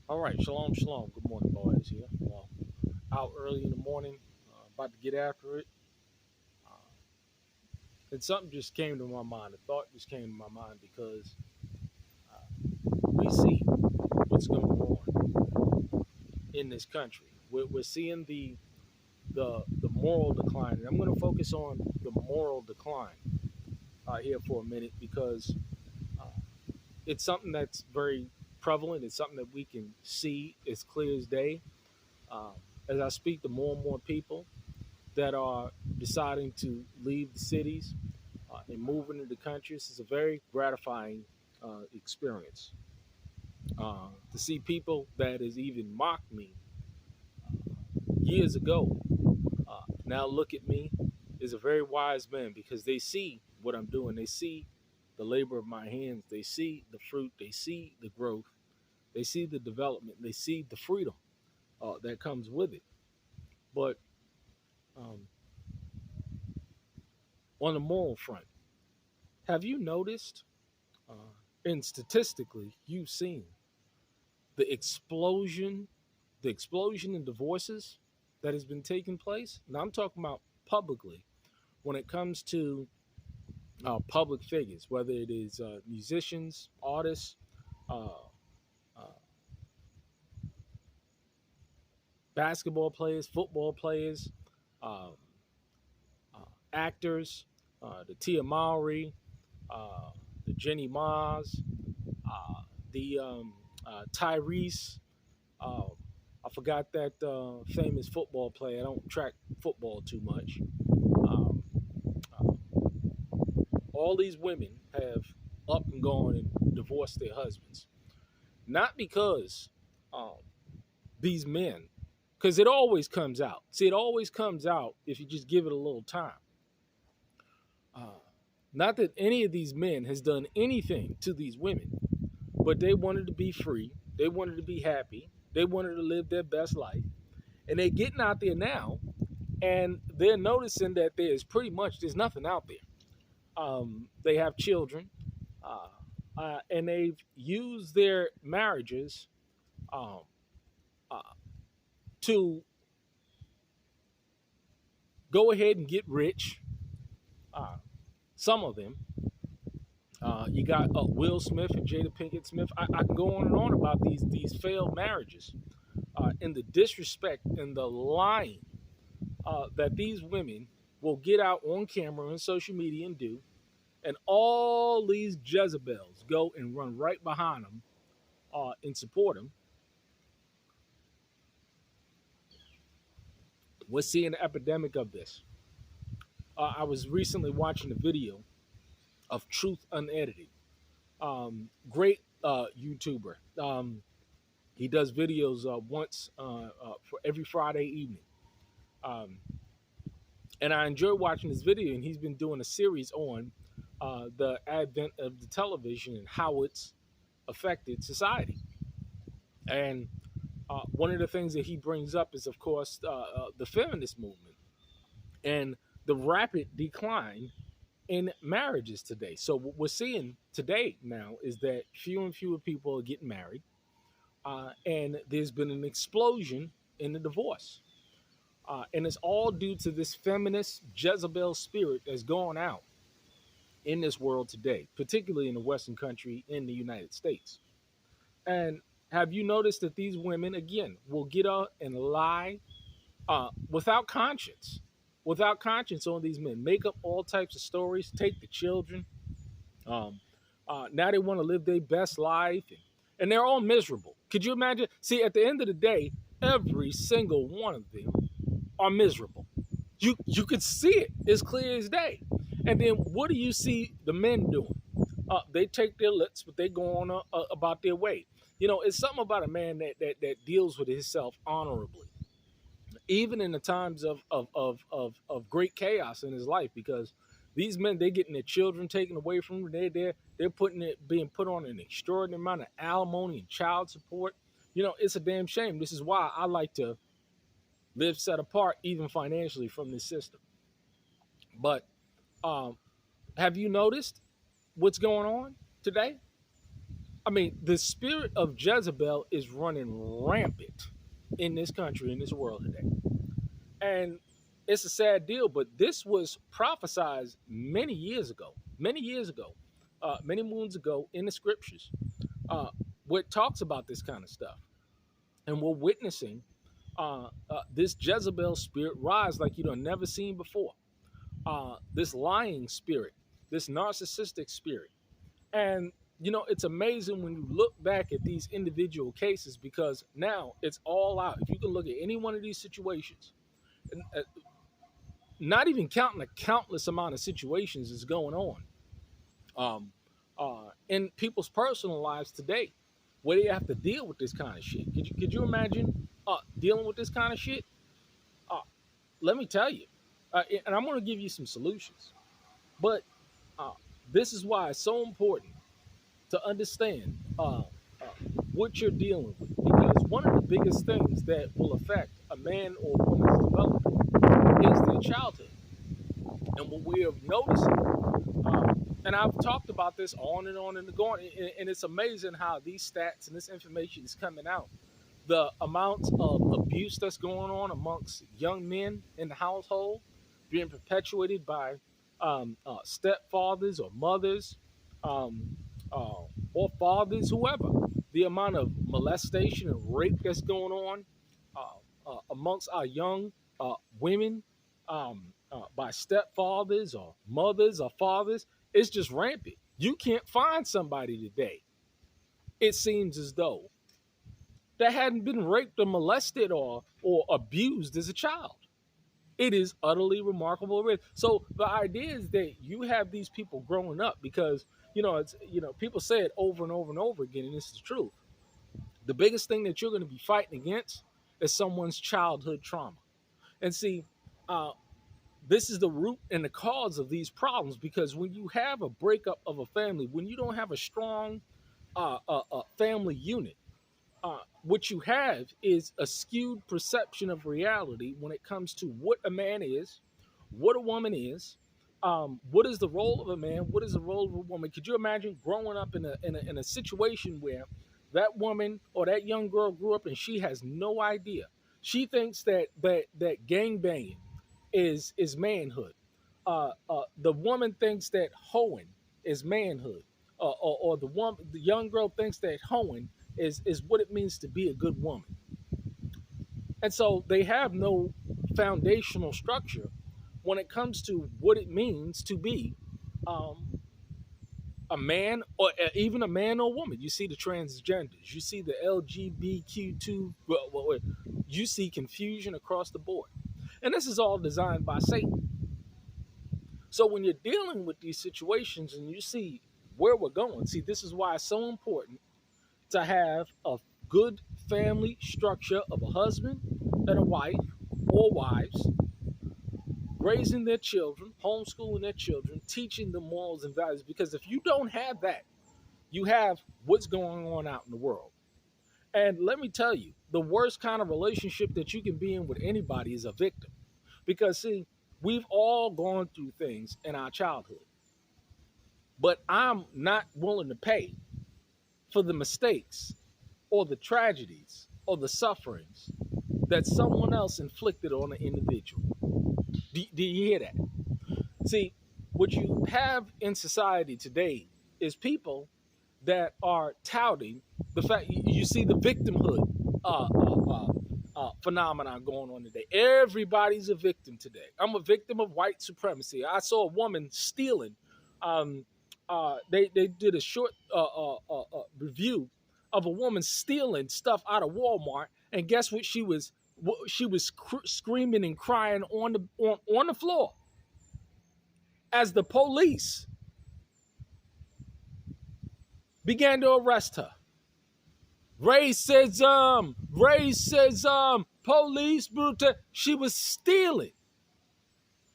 All right, shalom, shalom. Good morning, boys. Here, out early in the morning, about to get after it. Uh, and something just came to my mind. A thought just came to my mind because we see what's going on in this country. We're seeing the moral decline, and I'm going to focus on the moral decline here for a minute because uh, it's something that's very prevalent. It's something that we can see as clear as day. Um, as I speak to more and more people that are deciding to leave the cities and move into the country. This is a very gratifying experience. To see people that has even mocked me years ago now look at me is a very wise man because they see what I'm doing. They see the labor of my hands. They see the fruit. They see the growth. They see the development. They see the freedom that comes with it. But um, on the moral front, have you noticed, uh, and statistically, you've seen the explosion in divorces that has been taking place. Now I'm talking about publicly when it comes to public figures, whether it is musicians, artists, uh, uh, basketball players, football players, um, actors, the Tia Mowry, uh, the Jenny Mars, the Tyrese. Um, I forgot that famous football player. I don't track football too much. Um, uh, all these women have up and gone and divorced their husbands, not because um, these men, because it always comes out. See, it always comes out if you just give it a little time. Uh, Not that any of these men has done anything to these women, but they wanted to be free. They wanted to be happy. They wanted to live their best life. And they're getting out there now and they're noticing that there's nothing out there. They have children, uh, and they've used their marriages um, uh, to go ahead and get rich. Uh, some of them. You got Will Smith and Jada Pinkett Smith. I can go on and on about these failed marriages and the disrespect and the lying that these women will get out on camera and social media and do. And all these Jezebels go and run right behind them and support them. We're seeing an epidemic of this. I was recently watching a video of Truth Unedited. Great YouTuber. He does videos once for every Friday evening. Um, and I enjoy watching this video, and he's been doing a series on the advent of the television and how it's affected society. And one of the things that he brings up is, of course, the feminist movement and the rapid decline in marriages today. So what we're seeing today now is that fewer and fewer people are getting married, and there's been an explosion in the divorce. And it's all due to this feminist Jezebel spirit that's going out in this world today, particularly in the Western country in the United States. And have you noticed that these women, again, will get up and lie without conscience, on these men, make up all types of stories, take the children. Um, Now they want to live their best life, and they're all miserable. Could you imagine? See, at the end of the day, every single one of them are miserable. You could see it as clear as day. And then what do you see the men doing? They take their licks, but they go on about their way. You know, it's something about a man that deals with himself honorably, even in the times of great chaos in his life, because these men, they're getting their children taken away from them. They're being put on an extraordinary amount of alimony and child support. You know, it's a damn shame. This is why I like to live set apart, even financially, from this system. But have you noticed what's going on today? I mean, the spirit of Jezebel is running rampant in this country, in this world today. And it's a sad deal, but this was prophesied many years ago, many moons ago in the scriptures, where it talks about this kind of stuff. And we're witnessing this Jezebel spirit rise like you don't never seen before. This lying spirit, this narcissistic spirit. And it's amazing when you look back at these individual cases because now it's all out. If you can look at any one of these situations, and, not even counting the countless amount of situations that's going on in people's personal lives today, where they have to deal with this kind of shit. Could you imagine dealing with this kind of shit? Uh, Let me tell you, and I'm going to give you some solutions. But uh, this is why it's so important to understand what you're dealing with, because one of the biggest things that will affect a man or woman's development is their childhood. And what we have noticed, and I've talked about this on and on and on, and it's amazing how these stats and this information is coming out. The amount of abuse that's going on amongst young men in the household being perpetuated by stepfathers or mothers, um, or fathers, whoever. The amount of molestation and rape that's going on amongst our young women by stepfathers or mothers or fathers, it's just rampant. You can't find somebody today, it seems as though, that hadn't been raped or molested or abused as a child. It is utterly remarkable. So the idea is that you have these people growing up because it's people say it over and over and over again, and this is true. The biggest thing that you're going to be fighting against is someone's childhood trauma. And see, uh, this is the root and the cause of these problems, because when you have a breakup of a family, when you don't have a strong family unit, what you have is a skewed perception of reality when it comes to what a man is, what a woman is, what is the role of a man, what is the role of a woman. Could you imagine growing up in a situation where that woman or that young girl grew up and she has no idea? She thinks that gang banging is manhood. The woman thinks that hoeing is manhood, or the young girl thinks that hoeing is what it means to be a good woman. And so they have no foundational structure when it comes to what it means to be um, a man, or even a man or woman. You see the transgenders, you see the LGBTQ2, you see confusion across the board. And this is all designed by Satan. So when you're dealing with these situations and you see where we're going, see, this is why it's so important to have a good family structure of a husband and a wife or wives, raising their children, homeschooling their children, teaching them morals and values. Because if you don't have that, you have what's going on out in the world. And let me tell you, the worst kind of relationship that you can be in with anybody is a victim. Because, see, we've all gone through things in our childhood. But I'm not willing to pay for the mistakes or the tragedies or the sufferings that someone else inflicted on an individual. Do you hear that? See, what you have in society today is people that are touting the fact. You see the victimhood phenomenon going on today. Everybody's a victim today. I'm a victim of white supremacy. I saw a woman stealing. They did a short review of a woman stealing stuff out of Walmart, and guess what? She was screaming and crying on the floor as the police began to arrest her. Racism, police brutality. She was stealing,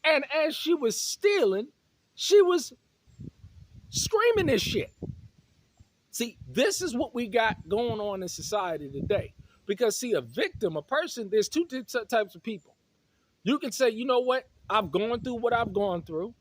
and as she was stealing, she was screaming this shit. See, this is what we got going on in society today. Because, see, a victim, a person, there's two types of people. You can say, you know what? I've gone through what I've gone through.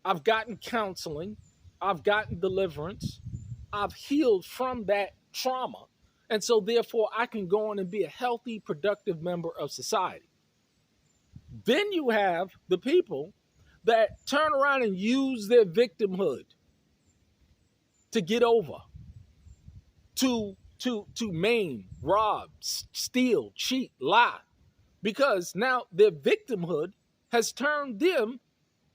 I've gotten counseling. I've gotten deliverance. I've healed from that trauma. And so therefore I can go on and be a healthy, productive member of society. Then you have the people that turn around and use their victimhood to get over, to maim, rob, steal, cheat, lie, because now their victimhood has turned them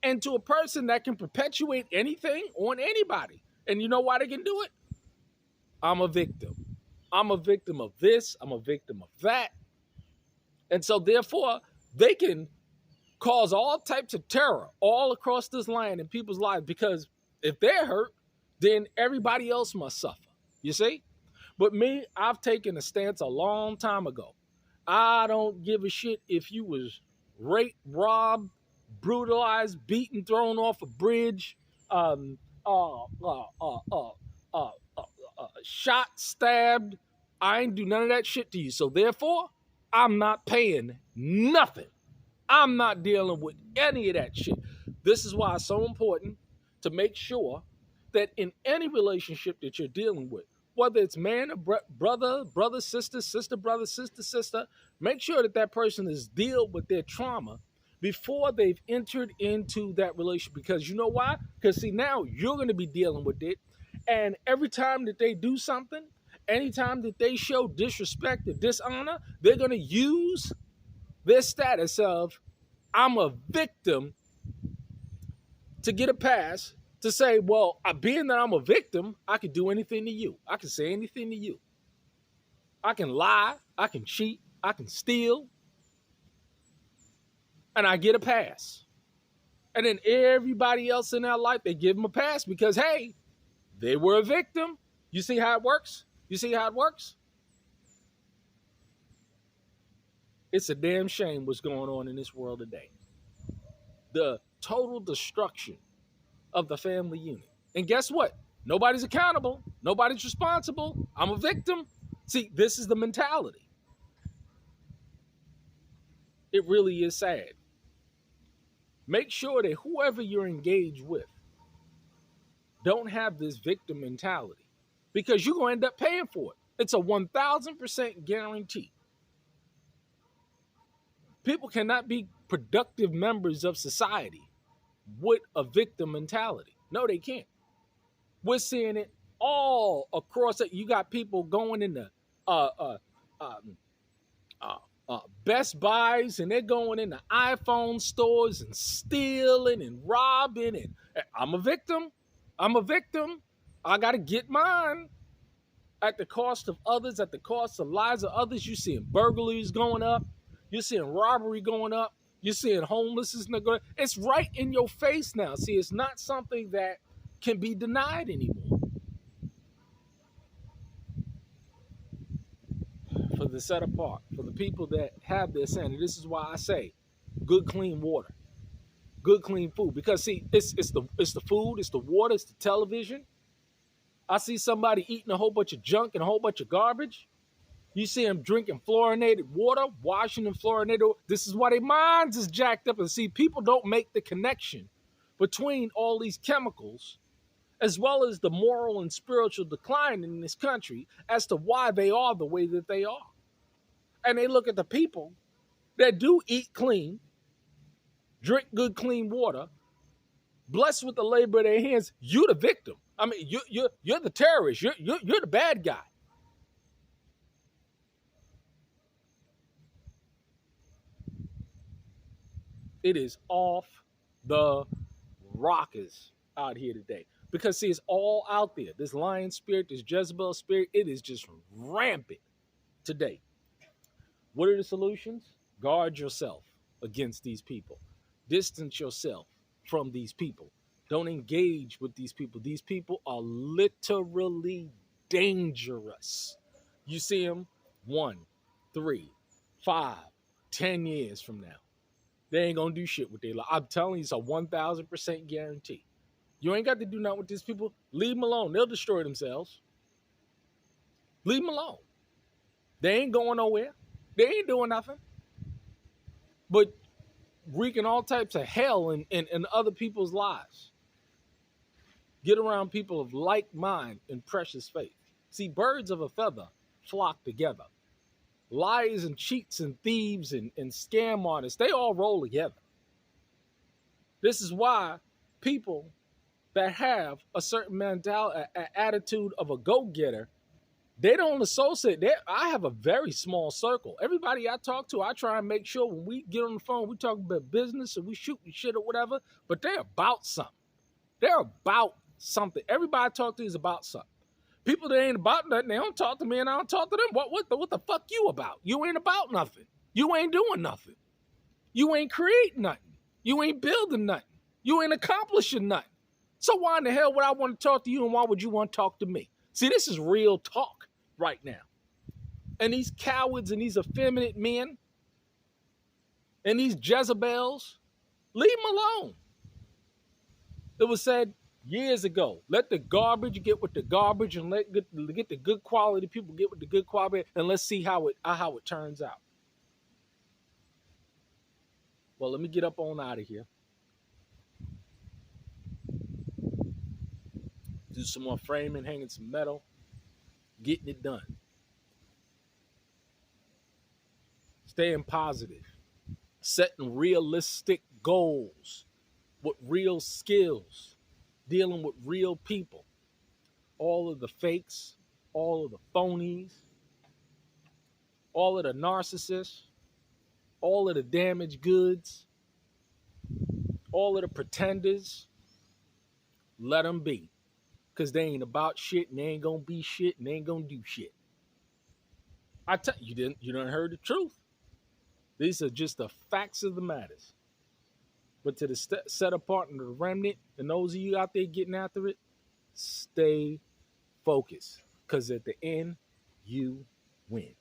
into a person that can perpetuate anything on anybody. And you know why they can do it? I'm a victim. I'm a victim of this. I'm a victim of that. And so therefore, they can cause all types of terror all across this land in people's lives, because if they're hurt, then everybody else must suffer. You see? But me, I've taken a stance a long time ago. I don't give a shit if you was raped, robbed, brutalized, beaten, thrown off a bridge, shot, stabbed. I ain't do none of that shit to you. So therefore, I'm not paying nothing. I'm not dealing with any of that shit. This is why it's so important to make sure that in any relationship that you're dealing with, whether it's man or brother, sister, brother, sister, make sure that that person has dealt with their trauma before they've entered into that relationship. Because you know why? Because see, now you're going to be dealing with it. And every time that they do something, anytime that they show disrespect or dishonor, they're going to use their status of I'm a victim to get a pass to say, well, being that I'm a victim, I can do anything to you. I can say anything to you. I can lie. I can cheat. I can steal. And I get a pass. And then everybody else in their life, they give them a pass because, hey, they were a victim. You see how it works? You see how it works? It's a damn shame what's going on in this world today. The total destruction of the family unit. And guess what? Nobody's accountable. Nobody's responsible. I'm a victim. See, this is the mentality. It really is sad. Make sure that whoever you're engaged with don't have this victim mentality, because you're going to end up paying for it. It's a 1,000% guarantee. People cannot be productive members of society with a victim mentality. No, they can't. We're seeing it all across it. You got people going into Best Buys, and they're going into iPhone stores and stealing and robbing. And I'm a victim. I'm a victim. I got to get mine at the cost of others, at the cost of lives of others. You're seeing burglaries going up. You're seeing robbery going up. You're seeing homelessness. It's right in your face now. See, it's not something that can be denied anymore. For the set apart, for the people that have their sanity, this is why I say good, clean water, good, clean food. Because see, it's the food, it's the water, it's the television. I see somebody eating a whole bunch of junk and a whole bunch of garbage. You see them drinking fluorinated water, washing in fluorinated. This is why their minds is jacked up. And see, people don't make the connection between all these chemicals, as well as the moral and spiritual decline in this country, as to why they are the way that they are. And they look at the people that do eat clean, drink good, clean water, blessed with the labor of their hands. You're the victim. I mean, you're the terrorist. You're the bad guy. It is off the rockers out here today. Because, see, it's all out there. This lion spirit, this Jezebel spirit, it is just rampant today. What are the solutions? Guard yourself against these people. Distance yourself from these people. Don't engage with these people. These people are literally dangerous. You see them 1, 3, 5, 10 years from now. They ain't going to do shit with their life. I'm telling you, it's a 1,000% guarantee. You ain't got to do nothing with these people. Leave them alone. They'll destroy themselves. Leave them alone. They ain't going nowhere. They ain't doing nothing but wreaking all types of hell in other people's lives. Get around people of like mind and precious faith. See, birds of a feather flock together. Liars and cheats and thieves and scam artists, they all roll together. This is why people that have a certain mentality, attitude of a go-getter, they don't associate. I have a very small circle. Everybody I talk to, I try and make sure when we get on the phone, we talk about business or we shoot shit or whatever, but they're about something. They're about something. Everybody I talk to is about something. People that ain't about nothing, they don't talk to me and I don't talk to them. What the fuck you about? You ain't about nothing. You ain't doing nothing. You ain't creating nothing. You ain't building nothing. You ain't accomplishing nothing. So why in the hell would I want to talk to you and why would you want to talk to me? See, this is real talk right now. And these cowards and these effeminate men and these Jezebels, leave them alone. It was said years ago, let the garbage get with the garbage and get the good quality people get with the good quality, and let's see how it turns out. Well, let me get up on out of here. Do some more framing, hanging some metal, getting it done. Staying positive, setting realistic goals with real skills, dealing with real people. All of the fakes, all of the phonies, all of the narcissists, all of the damaged goods, all of the pretenders, let them be. Because they ain't about shit and they ain't going to be shit and they ain't going to do shit. I tell you, you done heard the truth. These are just the facts of the matters. But to the set apart and the remnant and those of you out there getting after it, stay focused. Because at the end, you win.